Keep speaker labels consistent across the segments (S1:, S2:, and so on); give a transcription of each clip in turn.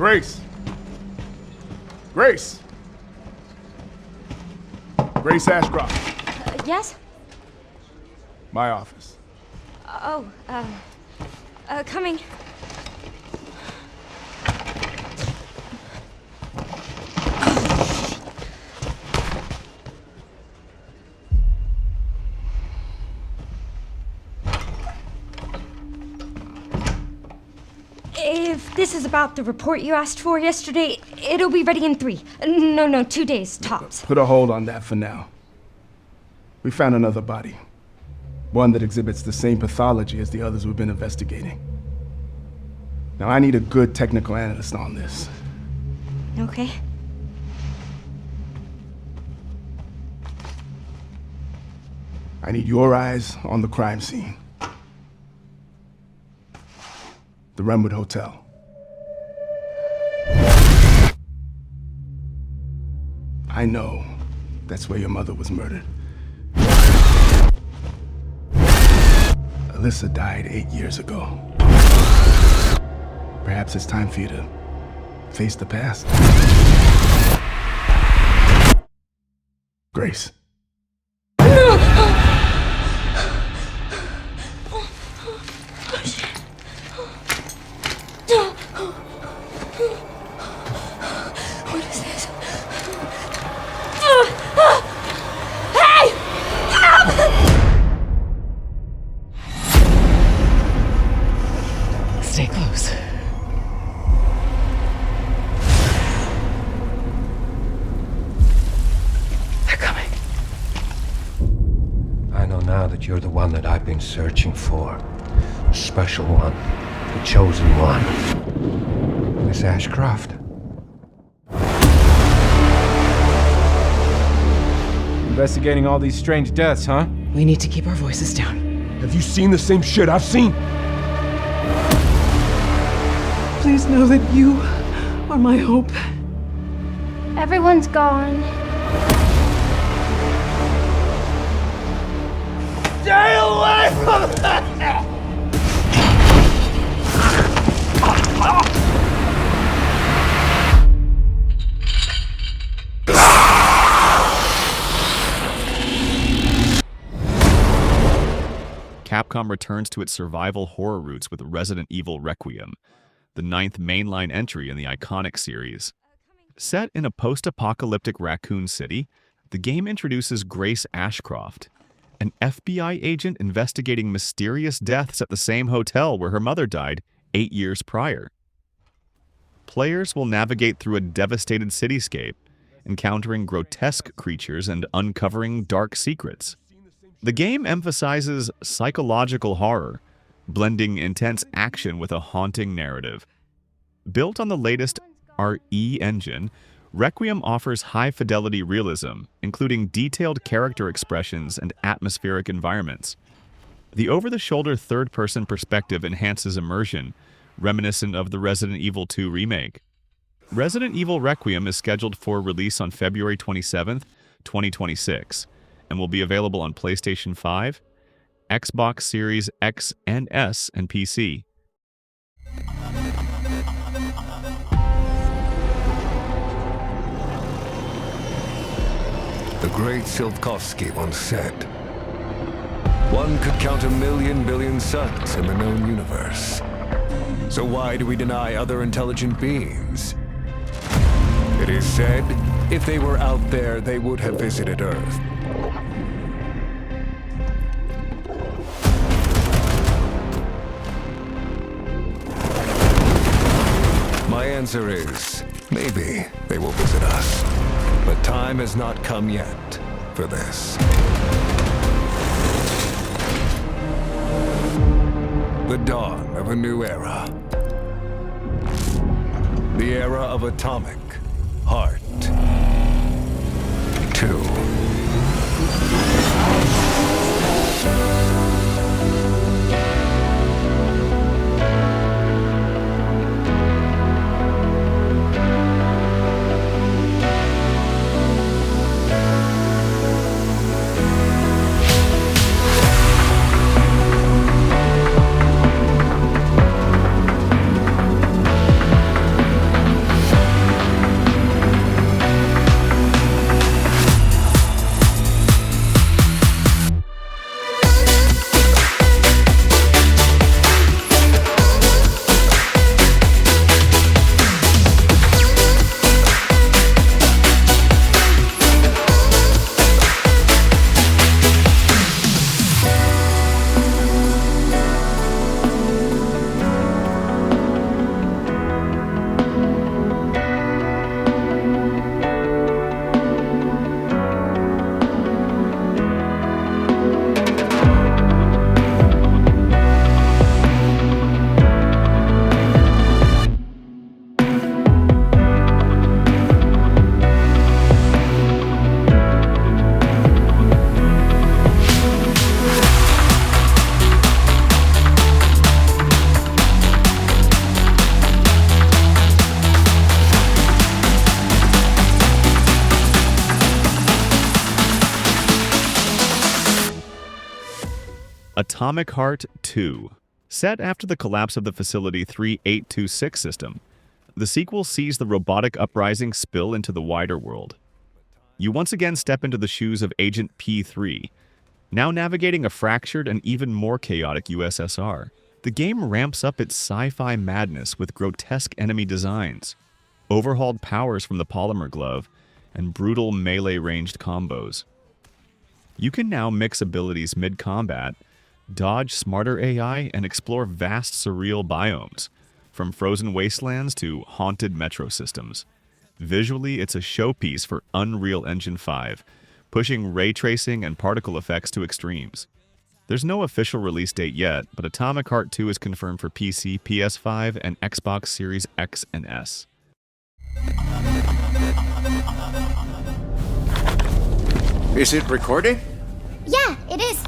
S1: Grace! Grace! Grace Ashcroft.
S2: Yes?
S1: My office.
S2: Coming. If this is about the report you asked for yesterday, it'll be ready in 3. No, 2 days, tops.
S1: Put a hold on that for now. We found another body. One that exhibits the same pathology as the others we've been investigating. Now, I need a good technical analyst on this.
S2: Okay.
S1: I need your eyes on the crime scene. The Renwood Hotel. I know that's where your mother was murdered. Alyssa died 8 years ago. Perhaps it's time for you to face the past. Grace.
S2: What is this?
S3: Stay close. They're coming.
S4: I know now that you're the one that I've been searching for. The special one. The chosen one. Miss Ashcroft.
S5: Investigating all these strange deaths, huh?
S3: We need to keep our voices down.
S1: Have you seen the same shit I've seen?
S3: Please know that you are my hope.
S2: Everyone's gone.
S1: Stay away from that!
S6: Capcom returns to its survival horror roots with Resident Evil Requiem, the 9th mainline entry in the iconic series. Set in a post-apocalyptic raccoon city, the game introduces Grace Ashcroft, an FBI agent investigating mysterious deaths at the same hotel where her mother died 8 years prior. Players will navigate through a devastated cityscape, encountering grotesque creatures and uncovering dark secrets. The game emphasizes psychological horror, blending intense action with a haunting narrative. Built on the latest RE engine, Requiem offers high-fidelity realism, including detailed character expressions and atmospheric environments. The over-the-shoulder third-person perspective enhances immersion, reminiscent of the Resident Evil 2 remake. Resident Evil Requiem is scheduled for release on February 27, 2026, and will be available on PlayStation 5, Xbox Series X and S, and PC.
S7: The great Silkovsky once said, "One could count 1,000,000 billion suns in the known universe. So why do we deny other intelligent beings? It is said, if they were out there, they would have visited Earth. My answer is, maybe they will visit us. But time has not come yet for this. The dawn of a new era. The era of atomic heart. 2.
S6: Atomic Heart 2. Set after the collapse of the Facility 3826 system, the sequel sees the robotic uprising spill into the wider world. You once again step into the shoes of Agent P3, now navigating a fractured and even more chaotic USSR. The game ramps up its sci-fi madness with grotesque enemy designs, overhauled powers from the polymer glove, and brutal melee-ranged combos. You can now mix abilities mid-combat, dodge smarter AI, and explore vast surreal biomes, from frozen wastelands to haunted metro systems. Visually, it's a showpiece for Unreal Engine 5, pushing ray tracing and particle effects to extremes. There's no official release date yet, but Atomic Heart 2 is confirmed for PC, PS5, and Xbox Series X and S.
S8: Is it recording?
S9: Yeah, it is.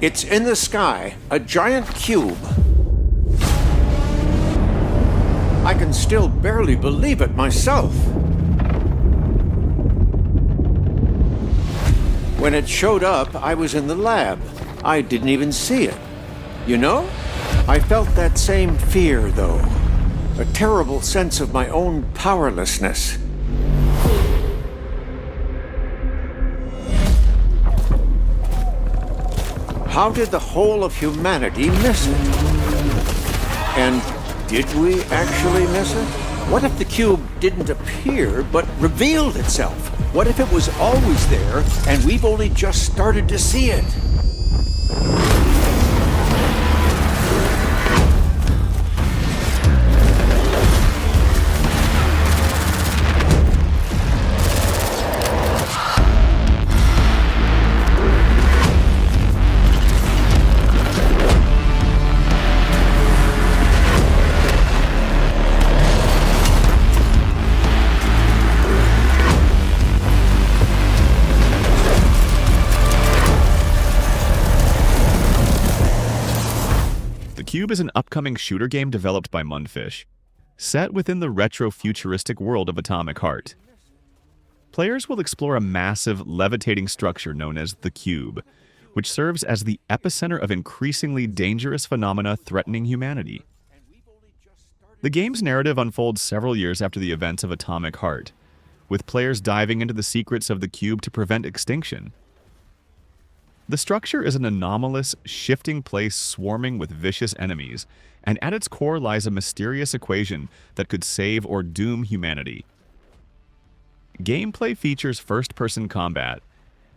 S8: It's in the sky, a giant cube. I can still barely believe it myself. When it showed up, I was in the lab. I didn't even see it. You know, I felt that same fear, though. A terrible sense of my own powerlessness. How did the whole of humanity miss it? And did we actually miss it? What if the cube didn't appear, but revealed itself? What if it was always there, and we've only just started to see it?
S6: Cube is an upcoming shooter game developed by Mundfish, set within the retro-futuristic world of Atomic Heart. Players will explore a massive, levitating structure known as the Cube, which serves as the epicenter of increasingly dangerous phenomena threatening humanity. The game's narrative unfolds several years after the events of Atomic Heart, with players diving into the secrets of the Cube to prevent extinction. The structure is an anomalous, shifting place swarming with vicious enemies, and at its core lies a mysterious equation that could save or doom humanity. Gameplay features first-person combat,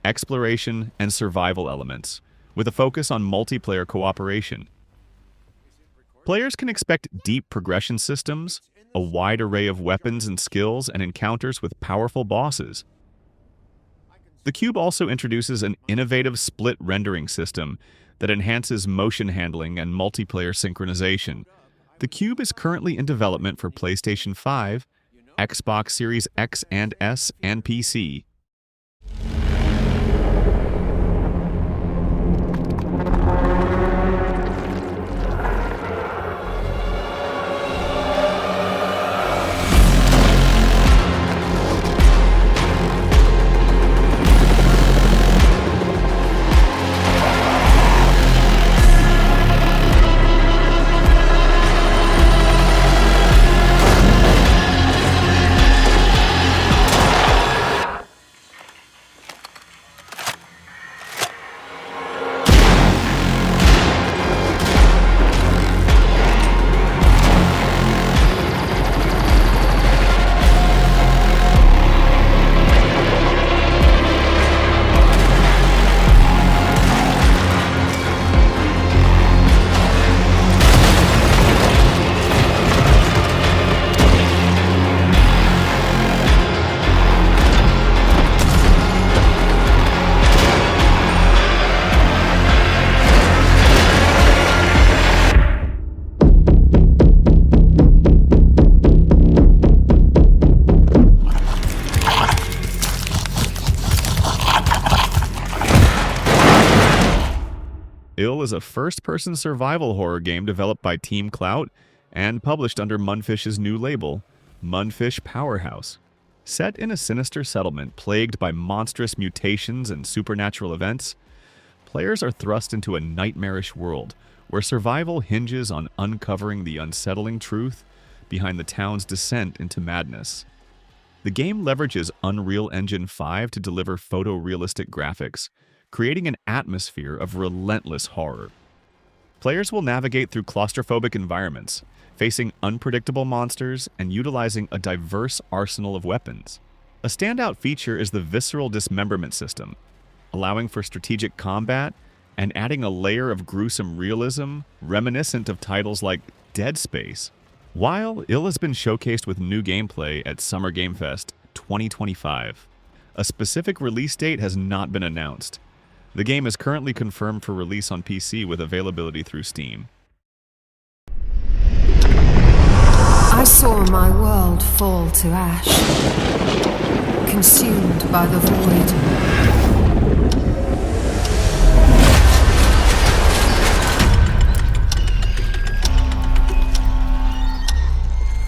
S6: exploration, and survival elements, with a focus on multiplayer cooperation. Players can expect deep progression systems, a wide array of weapons and skills, and encounters with powerful bosses. The Cube also introduces an innovative split rendering system that enhances motion handling and multiplayer synchronization. The Cube is currently in development for PlayStation 5, Xbox Series X and S, and PC. Is a first-person survival horror game developed by Team Clout and published under Mundfish's new label, Mundfish Powerhouse. Set in a sinister settlement plagued by monstrous mutations and supernatural events, players are thrust into a nightmarish world where survival hinges on uncovering the unsettling truth behind the town's descent into madness. The game leverages Unreal Engine 5 to deliver photorealistic graphics, creating an atmosphere of relentless horror. Players will navigate through claustrophobic environments, facing unpredictable monsters and utilizing a diverse arsenal of weapons. A standout feature is the visceral dismemberment system, allowing for strategic combat and adding a layer of gruesome realism reminiscent of titles like Dead Space. While ill has been showcased with new gameplay at Summer Game Fest 2025, a specific release date has not been announced. The game is currently confirmed for release on PC with availability through Steam.
S9: I saw my world fall to ash, consumed by the void.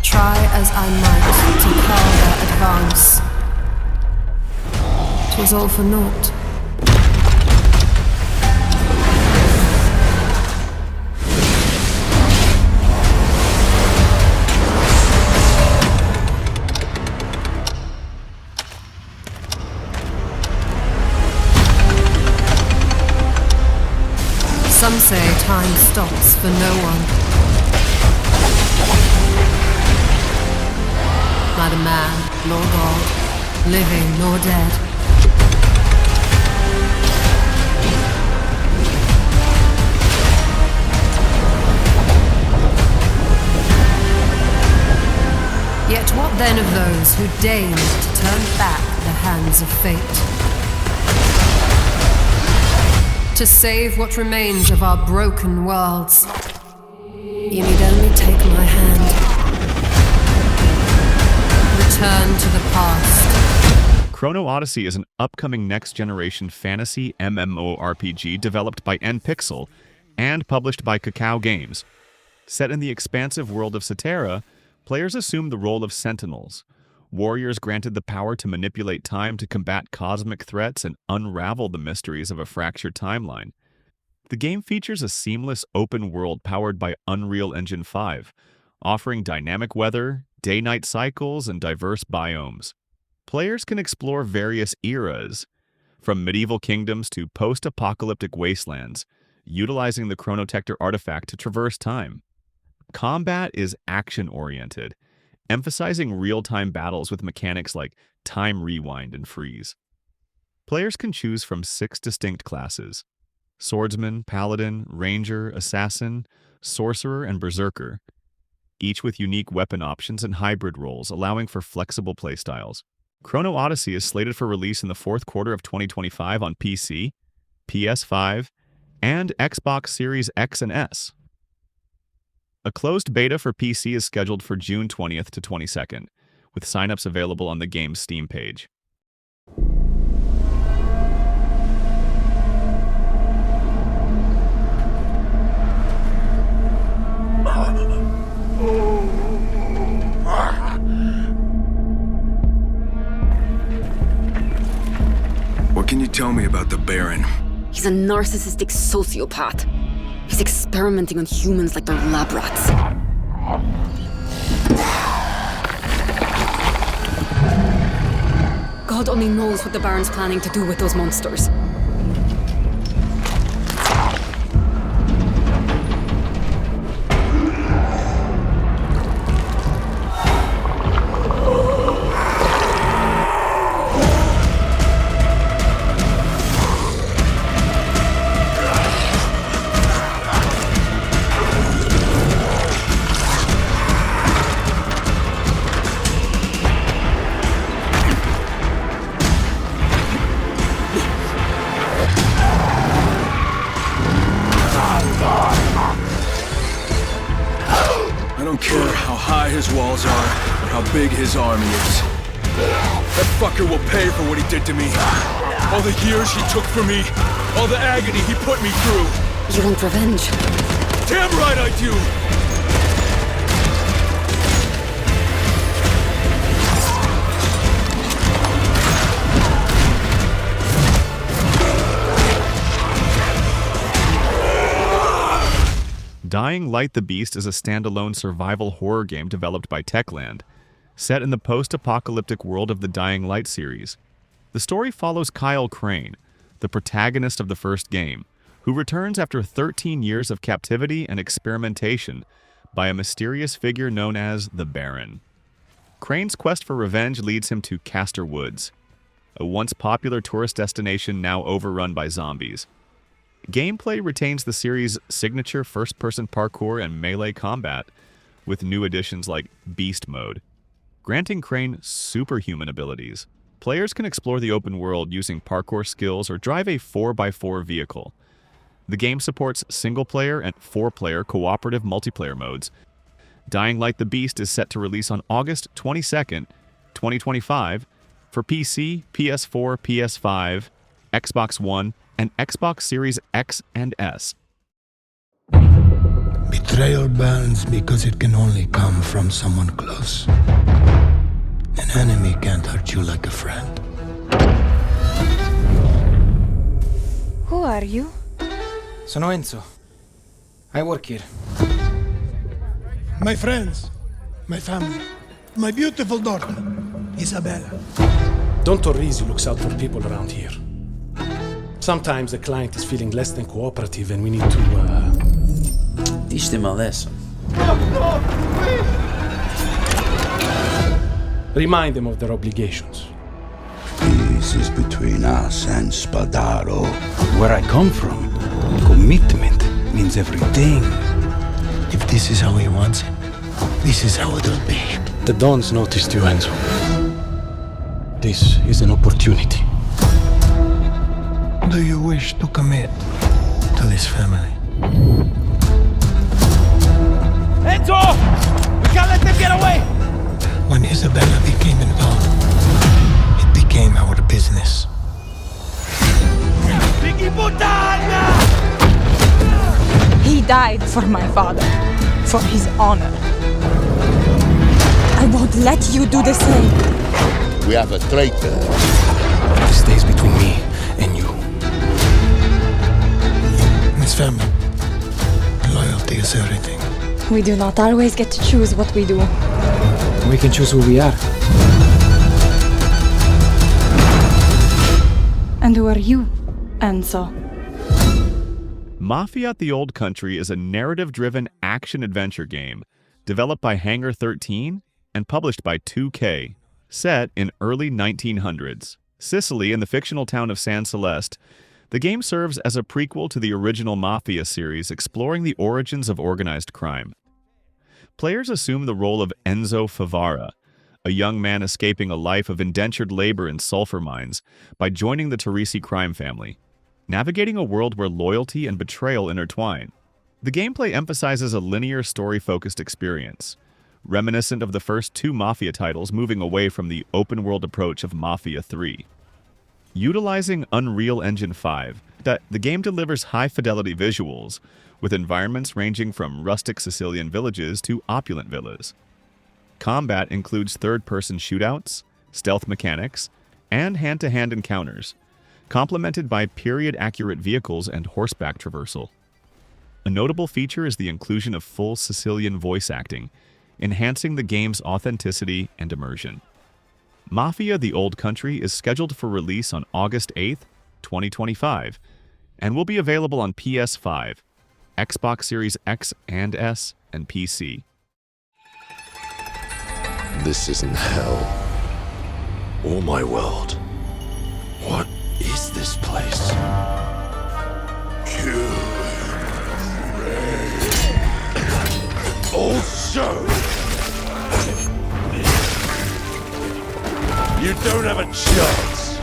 S9: Try as I might to quell their advance, 'twas all for naught. Some say time stops for no one. Neither man nor God, living nor dead. Yet what then of those who deigned to turn back the hands of fate? To save what remains of our broken worlds, you need only take my hand. Return to the past.
S6: Chrono Odyssey is an upcoming next-generation fantasy MMORPG developed by NPixel and published by Cacao Games. Set in the expansive world of Cetera, players assume the role of sentinels, warriors granted the power to manipulate time to combat cosmic threats and unravel the mysteries of a fractured timeline. The game features a seamless open world powered by Unreal Engine 5, offering dynamic weather, day-night cycles, and diverse biomes. Players can explore various eras, from medieval kingdoms to post-apocalyptic wastelands, utilizing the Chronotector artifact to traverse time. Combat is action-oriented, emphasizing real-time battles with mechanics like time rewind and freeze. Players can choose from 6 distinct classes: Swordsman, Paladin, Ranger, Assassin, Sorcerer, and Berserker, each with unique weapon options and hybrid roles, allowing for flexible playstyles. Chrono Odyssey is slated for release in the fourth quarter of 2025 on PC, PS5, and Xbox Series X and S. A closed beta for PC is scheduled for June 20th to 22nd, with signups available on the game's Steam page.
S10: What can you tell me about the Baron?
S11: He's a narcissistic sociopath. He's experimenting on humans like they're lab rats. God only knows what the Baron's planning to do with those monsters.
S10: His walls are, or how big his army is. That fucker will pay for what he did to me. All the years he took from me, all the agony he put me through.
S11: You want revenge?
S10: Damn right I do!
S6: Dying Light the Beast is a standalone survival horror game developed by Techland, set in the post-apocalyptic world of the Dying Light series. The story follows Kyle Crane, the protagonist of the first game, who returns after 13 years of captivity and experimentation by a mysterious figure known as the Baron. Crane's quest for revenge leads him to Castor Woods, a once popular tourist destination now overrun by zombies. Gameplay retains the series' signature first-person parkour and melee combat, with new additions like Beast Mode, granting Crane superhuman abilities. Players can explore the open world using parkour skills or drive a 4x4 vehicle. The game supports single-player and 4-player cooperative multiplayer modes. Dying Light the Beast is set to release on August 22nd, 2025, for PC, PS4, PS5, Xbox One, and Xbox Series X and S.
S12: Betrayal burns because it can only come from someone close. An enemy can't hurt you like a friend.
S13: Who are you?
S14: Sono Enzo. I work here.
S12: My friends, my family, my beautiful daughter, Isabella.
S15: Don Torrisi looks out for people around here. Sometimes the client is feeling less than cooperative and we need to,
S16: teach them a lesson.
S15: Remind them of their obligations.
S17: This is between us and Spadaro.
S16: Where I come from, commitment means everything.
S12: If this is how he wants it, this is how it'll be.
S15: The Dons noticed you, Enzo. This is an opportunity.
S12: Do you wish to commit to this family?
S14: Enzo! We can't let them get away!
S12: When Isabella became involved, it became our business.
S13: He died for my father, for his honor. I won't let you do the same.
S17: We have a traitor.
S15: This stays between me and you.
S12: It's family. Loyalty is everything.
S13: We do not always get to choose what we do.
S14: We can choose who we are.
S13: And who are you, Enzo?
S6: Mafia The Old Country is a narrative-driven action-adventure game developed by Hangar 13 and published by 2K, set in early 1900s. Sicily and the fictional town of San Celeste, the game serves as a prequel to the original Mafia series exploring the origins of organized crime. Players assume the role of Enzo Favara, a young man escaping a life of indentured labor in sulfur mines by joining the Torrisi crime family, navigating a world where loyalty and betrayal intertwine. The gameplay emphasizes a linear story-focused experience, reminiscent of the first two Mafia titles, moving away from the open-world approach of Mafia 3. Utilizing Unreal Engine 5, the game delivers high-fidelity visuals, with environments ranging from rustic Sicilian villages to opulent villas. Combat includes third-person shootouts, stealth mechanics, and hand-to-hand encounters, complemented by period-accurate vehicles and horseback traversal. A notable feature is the inclusion of full Sicilian voice acting, enhancing the game's authenticity and immersion. Mafia The Old Country is scheduled for release on August 8th, 2025, and will be available on PS5, Xbox Series X and S, and PC.
S18: This isn't hell or my world. What is this place? Also, you don't have a chance.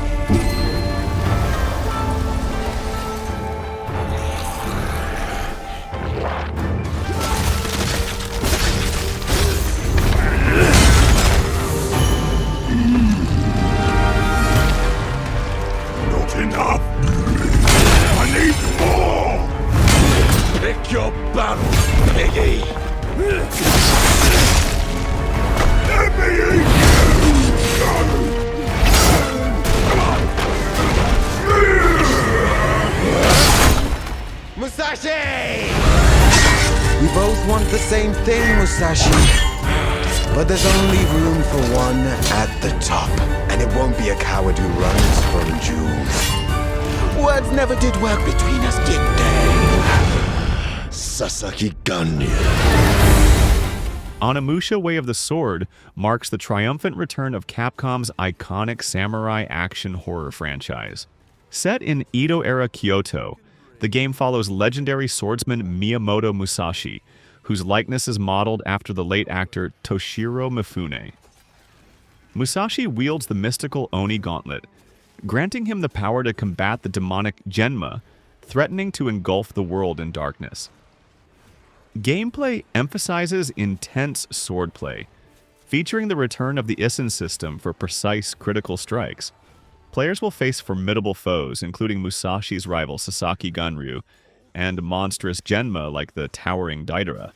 S18: Not enough. I need more. Pick your battle, piggy. Let me eat you! Musashi!
S19: want the same thing, Musashi. But there's only room for one at the top. And it won't be a coward who runs from jewels. Words never did work between us, did they?
S18: Sasaki Ganyu.
S6: Onimusha Way of the Sword marks the triumphant return of Capcom's iconic samurai action horror franchise. Set in Edo-era Kyoto, the game follows legendary swordsman Miyamoto Musashi, whose likeness is modeled after the late actor Toshiro Mifune. Musashi wields the mystical Oni Gauntlet, granting him the power to combat the demonic Genma, threatening to engulf the world in darkness. Gameplay emphasizes intense swordplay, featuring the return of the Isen system for precise critical strikes. Players will face formidable foes, including Musashi's rival Sasaki Ganryu, and monstrous Genma like the towering Daidara.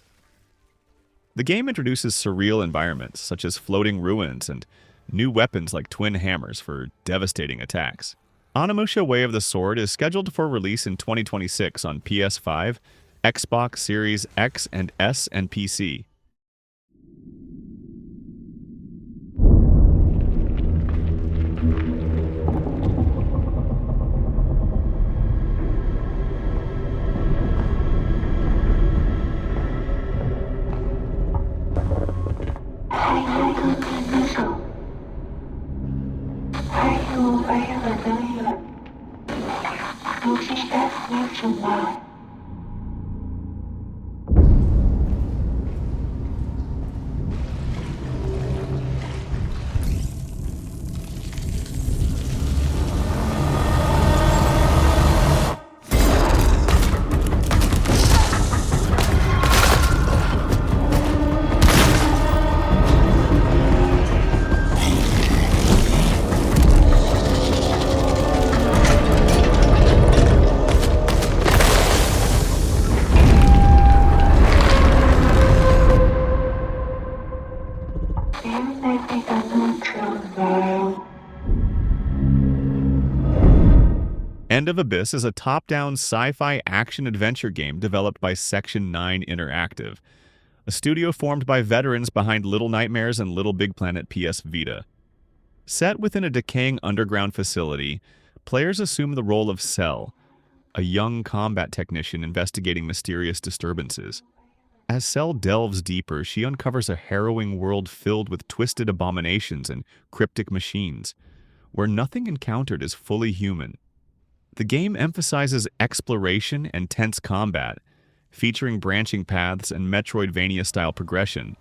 S6: The game introduces surreal environments, such as floating ruins, and new weapons like twin hammers for devastating attacks. Onimusha Way of the Sword is scheduled for release in 2026 on PS5, Xbox Series X and S, and PC. End of Abyss is a top-down sci-fi action-adventure game developed by Section 9 Interactive, a studio formed by veterans behind Little Nightmares and Little Big Planet PS Vita. Set within a decaying underground facility, players assume the role of Cell, a young combat technician investigating mysterious disturbances. As Cell delves deeper, she uncovers a harrowing world filled with twisted abominations and cryptic machines, where nothing encountered is fully human. The game emphasizes exploration and tense combat, featuring branching paths and Metroidvania-style progression.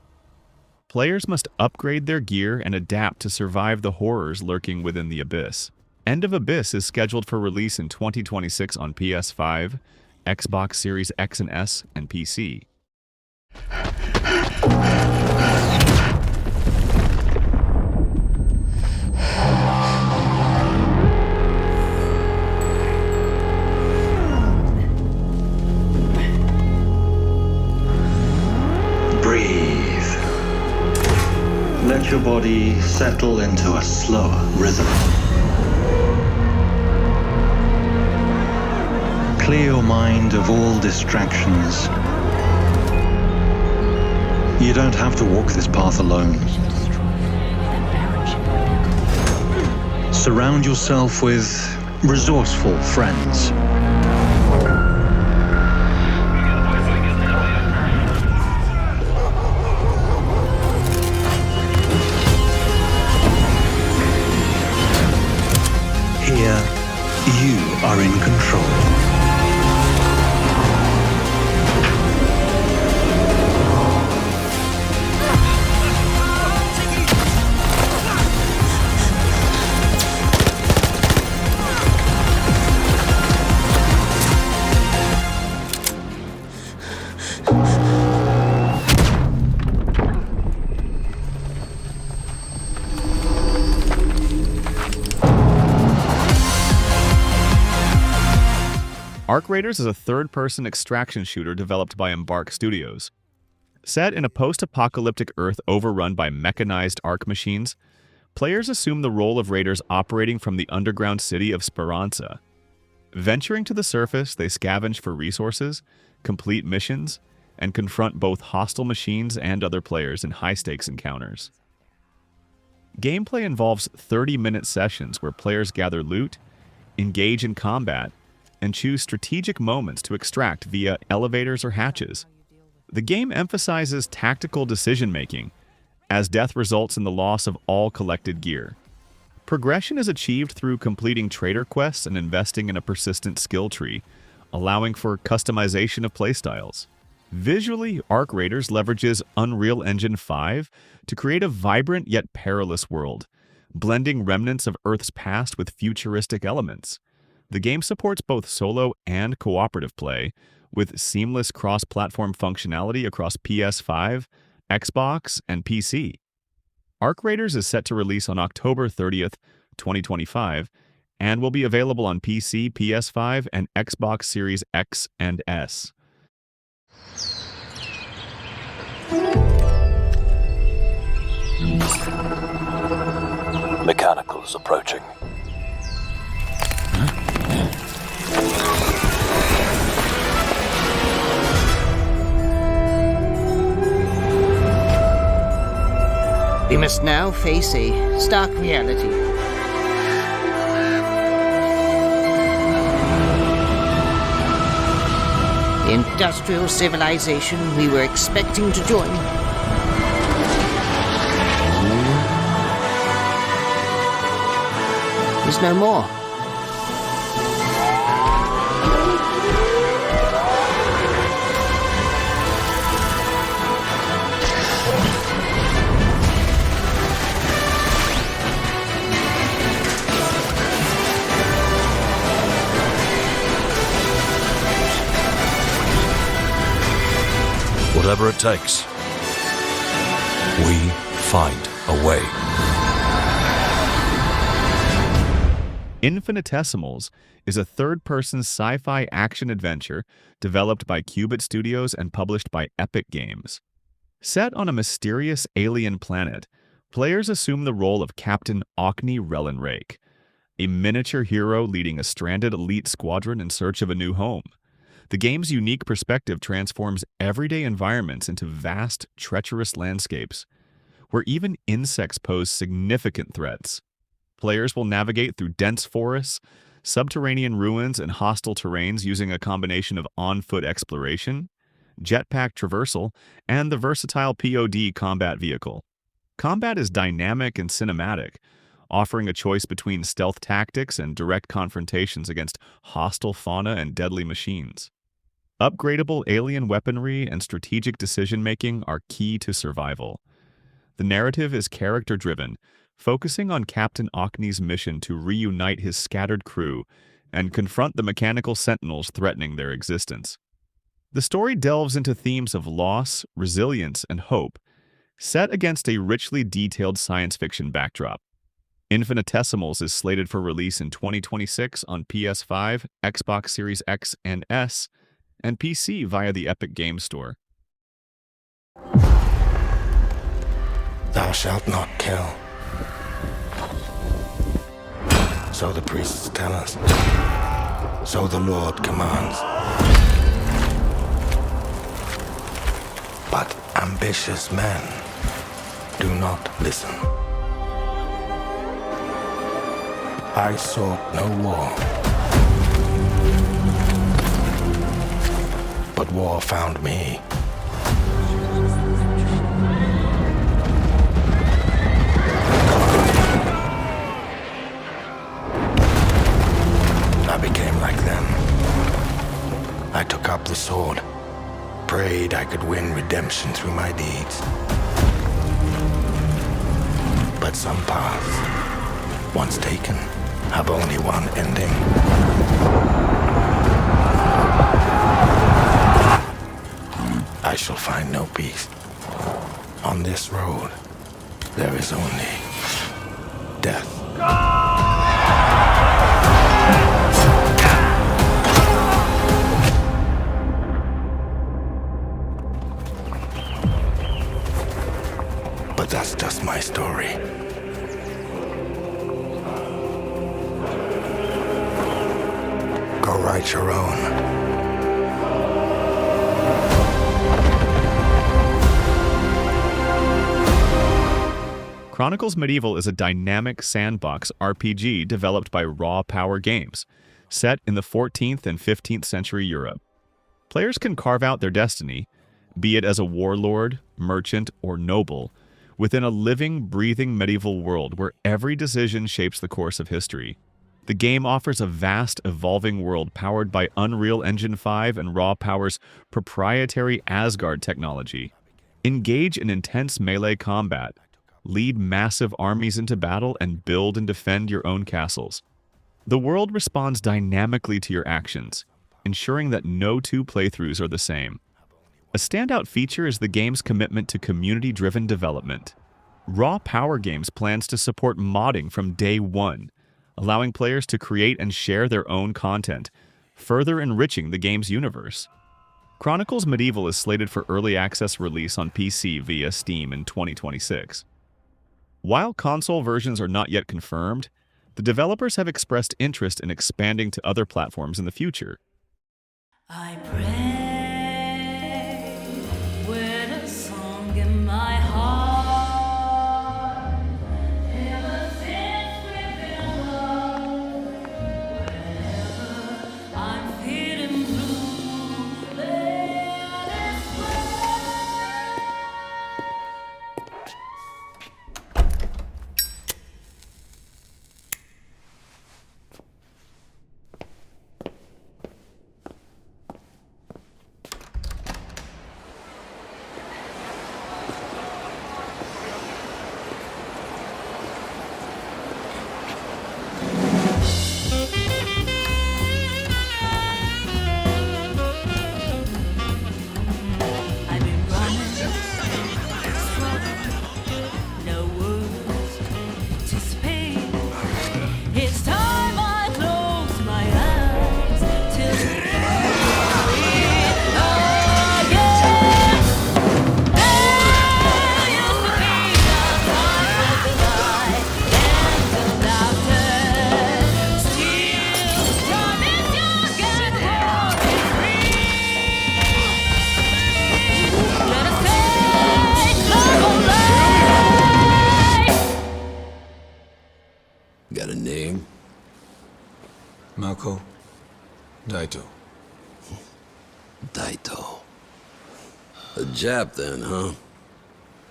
S6: Players must upgrade their gear and adapt to survive the horrors lurking within the abyss. End of Abyss is scheduled for release in 2026 on PS5, Xbox Series X and S, and PC.
S20: Let your body settle into a slower rhythm. Clear your mind of all distractions. You don't have to walk this path alone. Surround yourself with resourceful friends. Here, you are in control.
S6: Arc Raiders is a third-person extraction shooter developed by Embark Studios. Set in a post-apocalyptic Earth overrun by mechanized Arc machines, players assume the role of raiders operating from the underground city of Speranza. Venturing to the surface, they scavenge for resources, complete missions, and confront both hostile machines and other players in high-stakes encounters. Gameplay involves 30-minute sessions where players gather loot, engage in combat, and choose strategic moments to extract via elevators or hatches. The game emphasizes tactical decision-making, as death results in the loss of all collected gear. Progression is achieved through completing trader quests and investing in a persistent skill tree, allowing for customization of playstyles. Visually, Arc Raiders leverages Unreal Engine 5 to create a vibrant yet perilous world, blending remnants of Earth's past with futuristic elements. The game supports both solo and cooperative play, with seamless cross-platform functionality across PS5, Xbox, and PC. Arc Raiders is set to release on October 30th, 2025, and will be available on PC, PS5, and Xbox Series X and S.
S21: Mechanicals approaching.
S22: We must now face a stark reality. The industrial civilization we were expecting to join is no more.
S21: Whatever it takes, we find a way.
S6: Infinitesimals is a third-person sci-fi action-adventure developed by Qubit Studios and published by Epic Games. Set on a mysterious alien planet, players assume the role of Captain Ocni Rellenrake, a miniature hero leading a stranded elite squadron in search of a new home. The game's unique perspective transforms everyday environments into vast, treacherous landscapes, where even insects pose significant threats. Players will navigate through dense forests, subterranean ruins, and hostile terrains using a combination of on-foot exploration, jetpack traversal, and the versatile POD combat vehicle. Combat is dynamic and cinematic, offering a choice between stealth tactics and direct confrontations against hostile fauna and deadly machines. Upgradable alien weaponry and strategic decision-making are key to survival. The narrative is character-driven, focusing on Captain Ocni's mission to reunite his scattered crew and confront the mechanical sentinels threatening their existence. The story delves into themes of loss, resilience, and hope, set against a richly detailed science fiction backdrop. Infinitesimals is slated for release in 2026 on PS5, Xbox Series X and S, and PC via the Epic Games Store.
S12: Thou shalt not kill. So the priests tell us. So the Lord commands. But ambitious men do not listen. I sought no war. But war found me. I became like them. I took up the sword, prayed I could win redemption through my deeds. But some paths, once taken, have only one ending. I shall find no peace. On this road, there is only death. But that's just my story. Go write your own.
S6: Chronicles Medieval is a dynamic sandbox RPG developed by Raw Power Games, set in the 14th and 15th century Europe. Players can carve out their destiny, be it as a warlord, merchant, or noble, within a living, breathing medieval world where every decision shapes the course of history. The game offers a vast, evolving world powered by Unreal Engine 5 and Raw Power's proprietary Asgard technology. Engage in intense melee combat, lead massive armies into battle, and build and defend your own castles. The world responds dynamically to your actions, ensuring that no two playthroughs are the same. A standout feature is the game's commitment to community-driven development. Raw Power Games plans to support modding from day one, allowing players to create and share their own content, further enriching the game's universe. Chronicles Medieval is slated for early access release on PC via Steam in 2026. While console versions are not yet confirmed, the developers have expressed interest in expanding to other platforms in the future.
S4: I pray with a song in my heart. Ever since we've been alone, wherever I'm feeling blue, let us
S7: Got a name?
S10: Mako. Daito.
S7: Daito. A Jap then, huh?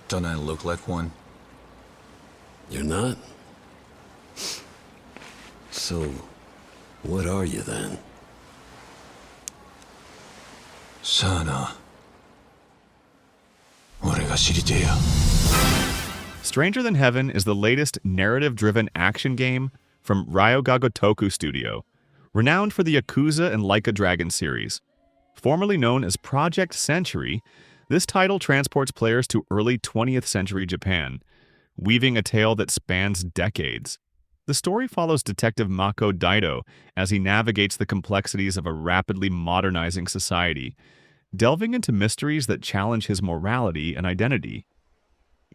S10: Don't I look like one?
S7: You're not? So, what are you then?
S10: Sana. 俺が知りてえや。
S6: Stranger Than Heaven is the latest narrative-driven action game from Ryoga Gotoku Studio, renowned for the Yakuza and Like a Dragon series. Formerly known as Project Century, this title transports players to early 20th century Japan, weaving a tale that spans decades. The story follows Detective Mako Daito as he navigates the complexities of a rapidly modernizing society, delving into mysteries that challenge his morality and identity.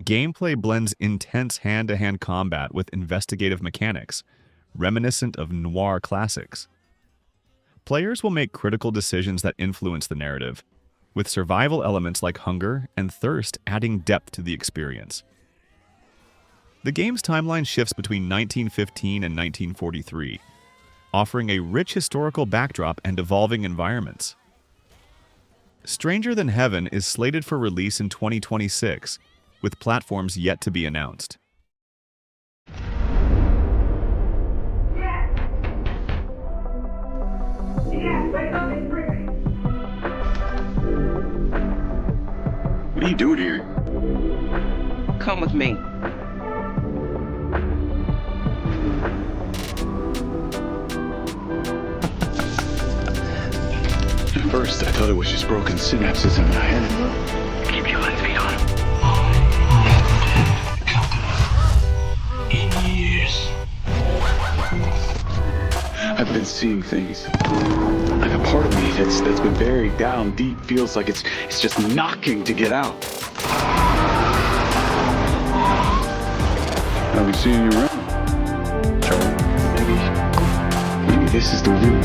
S6: Gameplay blends intense hand-to-hand combat with investigative mechanics, reminiscent of noir classics. Players will make critical decisions that influence the narrative, with survival elements like hunger and thirst adding depth to the experience. The game's timeline shifts between 1915 and 1943, offering a rich historical backdrop and evolving environments. Stranger Than Heaven is slated for release in 2026, with platforms yet to be announced.
S16: What are you doing here?
S5: Come with me.
S16: At first, I thought it was just broken synapses in my head. Keep your feet on. In years, I've been seeing things. Like a part of me that's been buried down deep feels like it's just knocking to get out. I've been seeing you around. Maybe this is the route.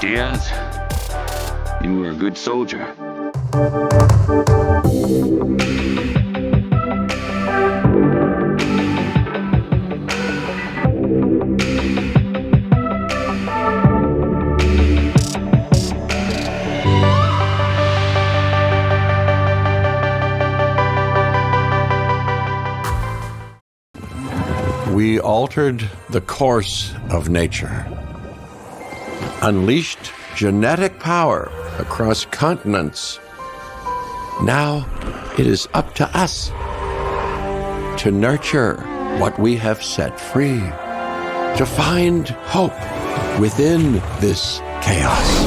S16: Diaz, you were a good soldier.
S2: altered the course of nature, unleashed genetic power across continents. Now it is up to us to nurture what we have set free, to find hope within this chaos.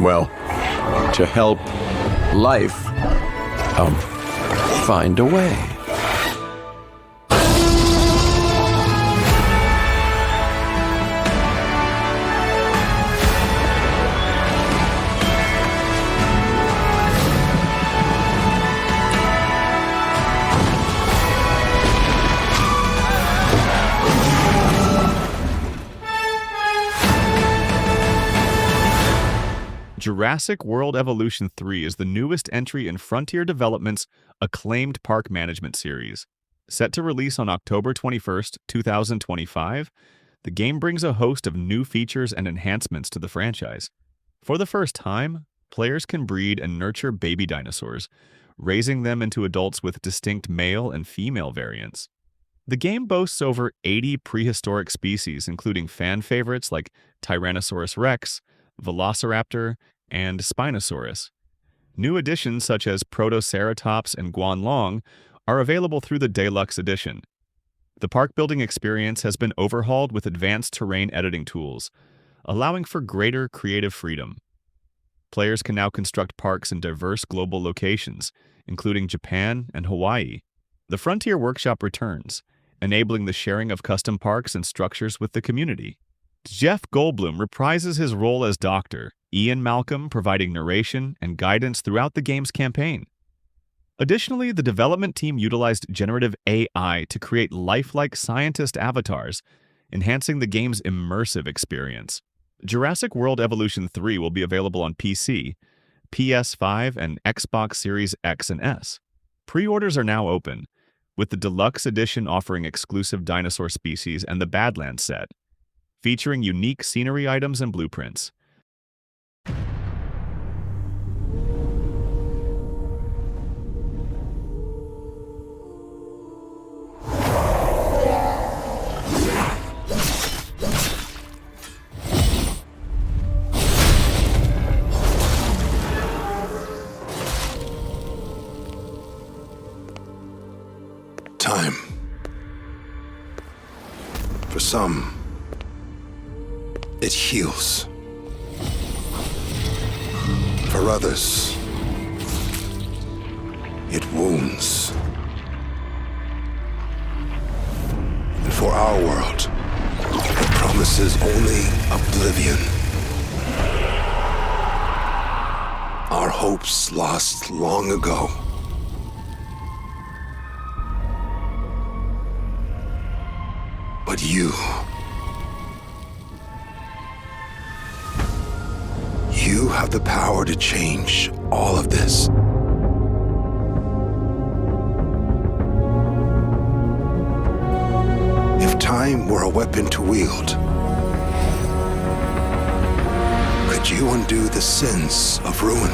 S2: Well, to help life find a way.
S6: Jurassic World Evolution 3 is the newest entry in Frontier Development's acclaimed park management series. Set to release on October 21st, 2025, the game brings a host of new features and enhancements to the franchise. For the first time, players can breed and nurture baby dinosaurs, raising them into adults with distinct male and female variants. The game boasts over 80 prehistoric species, including fan favorites like Tyrannosaurus rex, Velociraptor, and Spinosaurus. New additions such as Protoceratops and Guanlong are available through the Deluxe Edition. The park building experience has been overhauled with advanced terrain editing tools, allowing for greater creative freedom. Players can now construct parks in diverse global locations, including Japan and Hawaii. The Frontier Workshop returns, enabling the sharing of custom parks and structures with the community. Jeff Goldblum reprises his role as Doctor, Ian Malcolm providing narration and guidance throughout the game's campaign. Additionally, the development team utilized generative AI to create lifelike scientist avatars, enhancing the game's immersive experience. Jurassic World Evolution 3 will be available on PC, PS5, and Xbox Series X and S. Pre-orders are now open, with the Deluxe Edition offering exclusive dinosaur species and the Badlands set, featuring unique scenery items and blueprints.
S17: Time. For some, it heals. For others, it wounds. And for our world, it promises only oblivion. Our hopes lost long ago. But you have the power to change all of this. If time were a weapon to wield, could you undo the sins of ruin?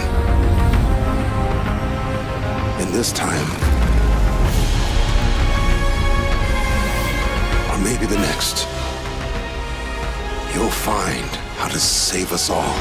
S17: In this time, or maybe the next, you'll find how to save us all.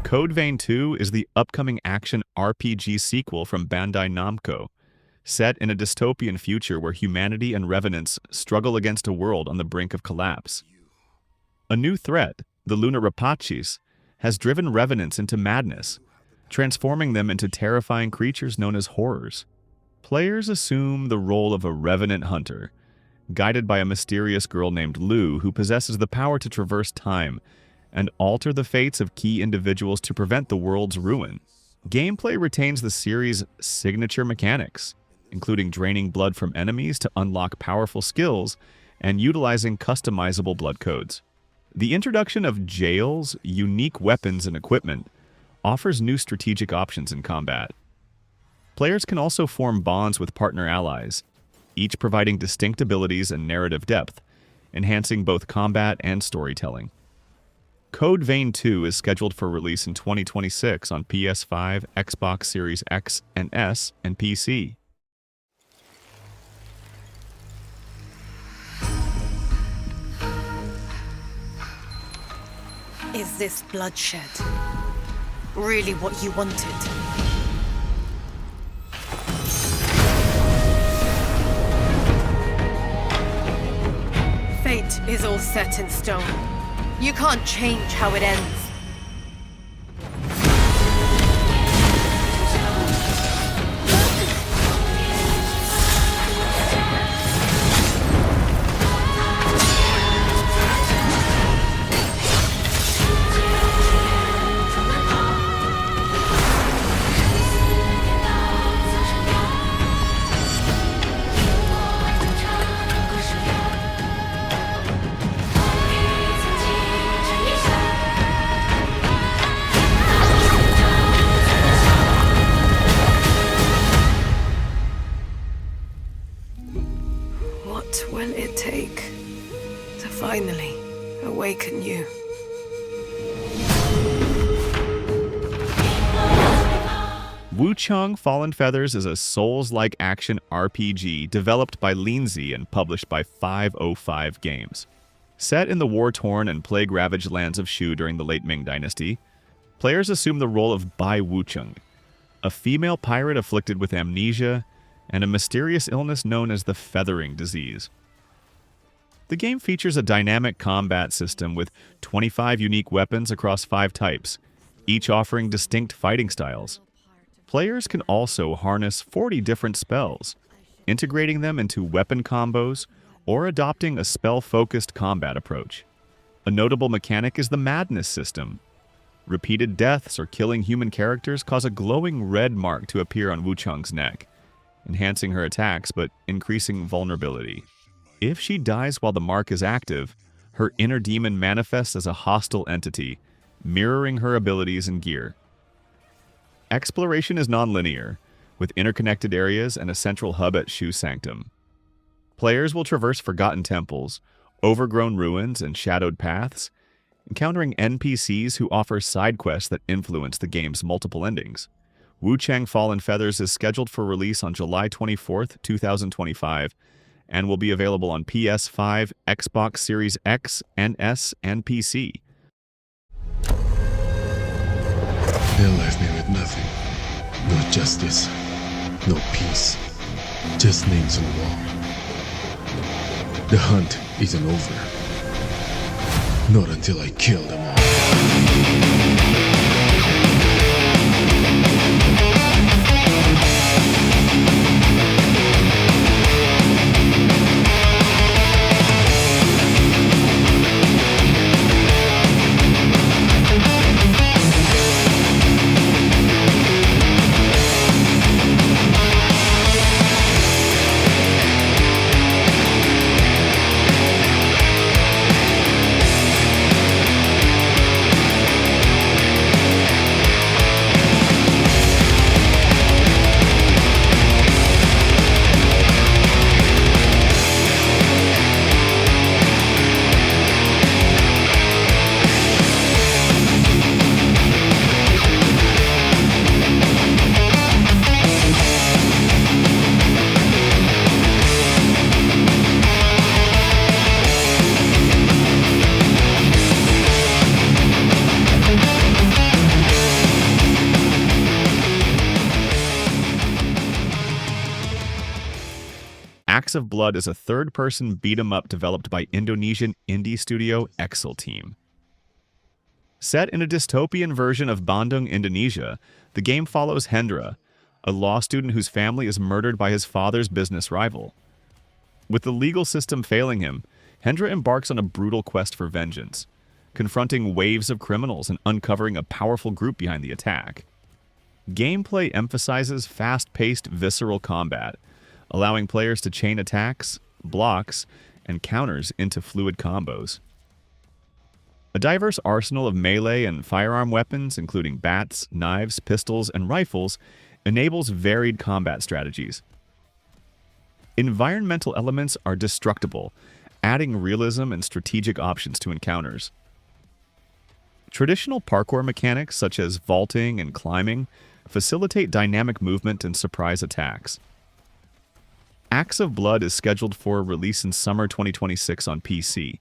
S6: Code Vein 2 is the upcoming action RPG sequel from Bandai Namco, set in a dystopian future where humanity and revenants struggle against a world on the brink of collapse. A new threat, the Lunar Rapachis, has driven revenants into madness, transforming them into terrifying creatures known as horrors. Players assume the role of a revenant hunter, guided by a mysterious girl named Lou who possesses the power to traverse time and alter the fates of key individuals to prevent the world's ruin. Gameplay retains the series' signature mechanics, including draining blood from enemies to unlock powerful skills and utilizing customizable blood codes. The introduction of jails, unique weapons, and equipment offers new strategic options in combat. Players can also form bonds with partner allies, each providing distinct abilities and narrative depth, enhancing both combat and storytelling. Code Vein 2 is scheduled for release in 2026 on PS5, Xbox Series X and S, and PC.
S1: Is this bloodshed really what you wanted? Fate is all set in stone. You can't change how it ends. What will it take to finally awaken you?
S6: Wuchang Fallen Feathers is a Souls-like action RPG developed by MindsEye and published by 505 Games. Set in the war-torn and plague-ravaged lands of Shu during the late Ming Dynasty, players assume the role of Bai Wuchang, a female pirate afflicted with amnesia and a mysterious illness known as the Feathering Disease. The game features a dynamic combat system with 25 unique weapons across 5 types, each offering distinct fighting styles. Players can also harness 40 different spells, integrating them into weapon combos or adopting a spell-focused combat approach. A notable mechanic is the Madness system. Repeated deaths or killing human characters cause a glowing red mark to appear on Wuchang's neck, enhancing her attacks but increasing vulnerability. If she dies while the mark is active, her inner demon manifests as a hostile entity, mirroring her abilities and gear. Exploration is non-linear, with interconnected areas and a central hub at Shu Sanctum. Players will traverse forgotten temples, overgrown ruins, and shadowed paths, encountering NPCs who offer side quests that influence the game's multiple endings. Wuchang Fallen Feathers is scheduled for release on July 24th, 2025, and will be available on PS5, Xbox Series X and S, and PC.
S3: They left me with nothing. No justice, no peace, just names on the wall. The hunt isn't over. Not until I kill them all.
S6: Acts of Blood is a third-person beat-em-up developed by Indonesian indie studio Excel Team. Set in a dystopian version of Bandung, Indonesia, the game follows Hendra, a law student whose family is murdered by his father's business rival. With the legal system failing him, Hendra embarks on a brutal quest for vengeance, confronting waves of criminals and uncovering a powerful group behind the attack. Gameplay emphasizes fast-paced, visceral combat, allowing players to chain attacks, blocks, and counters into fluid combos. A diverse arsenal of melee and firearm weapons, including bats, knives, pistols, and rifles, enables varied combat strategies. Environmental elements are destructible, adding realism and strategic options to encounters. Traditional parkour mechanics, such as vaulting and climbing, facilitate dynamic movement and surprise attacks. Axe of Blood is scheduled for release in summer 2026 on PC.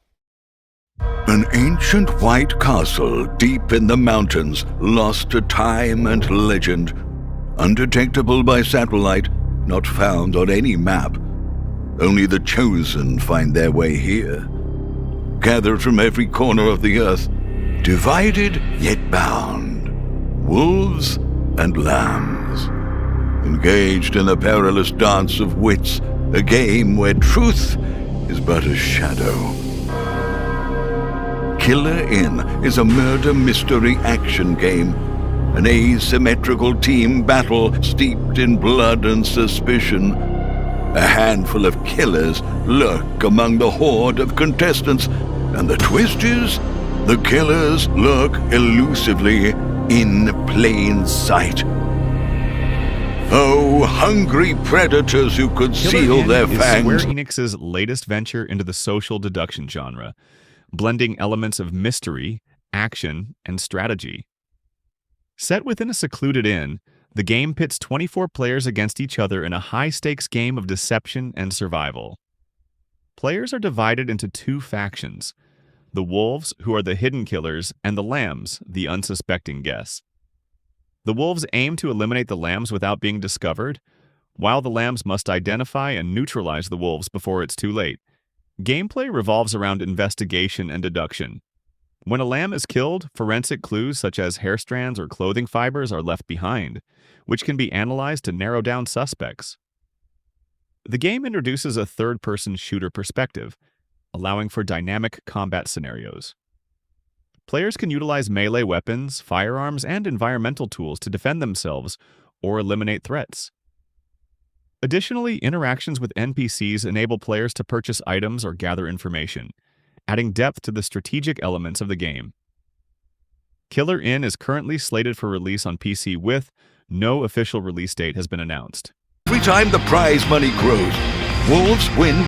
S18: An ancient white castle deep in the mountains, lost to time and legend. Undetectable by satellite, not found on any map. Only the chosen find their way here. Gathered from every corner of the earth, divided yet bound. Wolves and lambs. Engaged in a perilous dance of wits, a game where truth is but a shadow. Killer Inn is a murder mystery action game. An asymmetrical team battle steeped in blood and suspicion. A handful of killers lurk among the horde of contestants, and the twist is, the killers lurk elusively in plain sight. Oh, hungry predators who could seal their fangs.
S6: Square Enix's latest venture into the social deduction genre, blending elements of mystery, action, and strategy. Set within a secluded inn, the game pits 24 players against each other in a high-stakes game of deception and survival. Players are divided into two factions: the wolves, who are the hidden killers, and the lambs, the unsuspecting guests. The wolves aim to eliminate the lambs without being discovered, while the lambs must identify and neutralize the wolves before it's too late. Gameplay revolves around investigation and deduction. When a lamb is killed, forensic clues such as hair strands or clothing fibers are left behind, which can be analyzed to narrow down suspects. The game introduces a third-person shooter perspective, allowing for dynamic combat scenarios. Players can utilize melee weapons, firearms, and environmental tools to defend themselves or eliminate threats. Additionally, interactions with NPCs enable players to purchase items or gather information, adding depth to the strategic elements of the game. Killer Inn is currently slated for release on PC with no official release date has been announced.
S18: Every time the prize money grows, wolves win.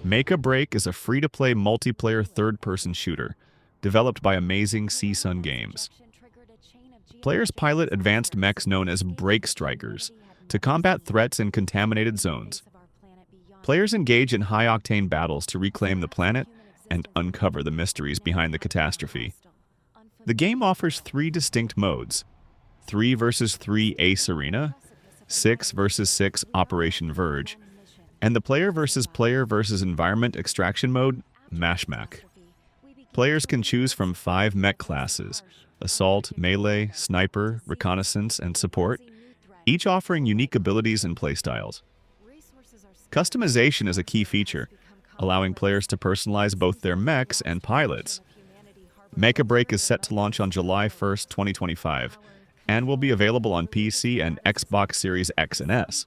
S6: Mecha Break is a free-to-play multiplayer third-person shooter, developed by amazing CSUN Games. Players pilot advanced mechs known as Break Strikers to combat threats in contaminated zones. Players engage in high-octane battles to reclaim the planet and uncover the mysteries behind the catastrophe. The game offers 3 distinct modes: 3 vs 3 Ace Arena, 6 vs 6 Operation Verge, and the player versus environment extraction mode, Mashmak. Players can choose from 5 mech classes: Assault, Melee, Sniper, Reconnaissance, and Support, each offering unique abilities and playstyles. Customization is a key feature, allowing players to personalize both their mechs and pilots. Mecha Break is set to launch on July 1st, 2025, and will be available on PC and Xbox Series X and S.